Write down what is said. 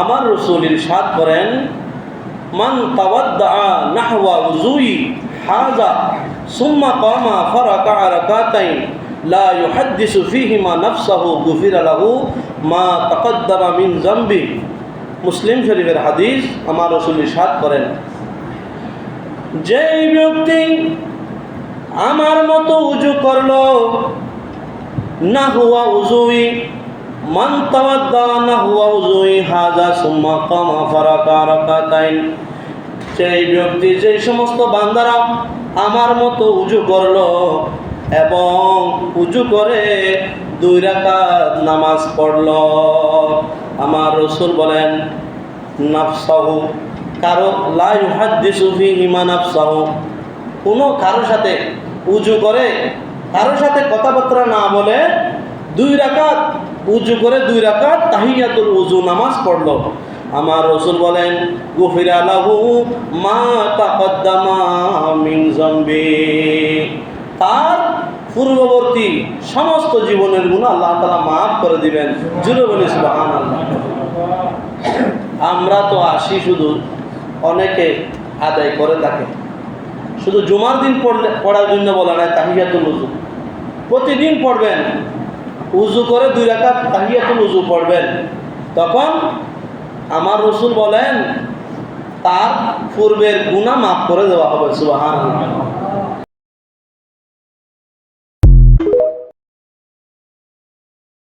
আমার রাসূল ইরশাদ করেন, মান তাওয়াদ্দা নাহওয়া উযুই হাযা সুম্মা কামা ফারাকা রাকাতাইন লা ইউহাদ্দিসু ফীহিমা নাফসাহু গুফিরা লাহু মা তাকাদ্দামা মিন যামবি। মুসলিম শরীফের হাদিস। আমার রাসূল ইরশাদ করেন, যেই ব্যক্তি আমার মতো উযু করলো, নাহওয়া উযুই, মান তাওয়াদ্দা নাহওয়া উযুই হাযা সুম্মা কামা ফারাকা রাকাতাইন, সেই ব্যক্তি, যেই সমস্ত বান্দারা আমার মতো উযু করলো এবং উযু করে 2 রাকাত নামাজ পড়লো, আমার রাসূল বলেন নাফসাহু, কারো লা ইউহাদ্দিসু ফীহিমা নাফসাহু, কোনো কারোর সাথে উযু করে কারোর সাথে কথাবার্তা না বলে 2 রাকাত উযু করে 2 রাকাত তাহিয়াতুল উযু নামাজ পড়লো, আমার রাসূল বলেন গুফিরা লাহু মা তাকাদ্দামা মিন যামবি, তার পূর্ববর্তী সমস্ত জীবনের গুনাহ আল্লাহ তাআলা মাফ করে দিবেন। জোরে বলি সুবহানাল্লাহ। আমরা তো আসি শুধু, অনেকে আদায় করে থাকে, শুধু জুমার দিন পড়ার জন্য বলা নাই তাহিয়াতুল উযু, প্রতিদিন পড়বেন, উযু করে 2 রাকাত তাহিয়াতুল উযু পড়বেন, তখন আমার রাসূল বলেন তার পূর্বের গুনাহ মাফ করে দেওয়া হবে। সুবহানাল্লাহ।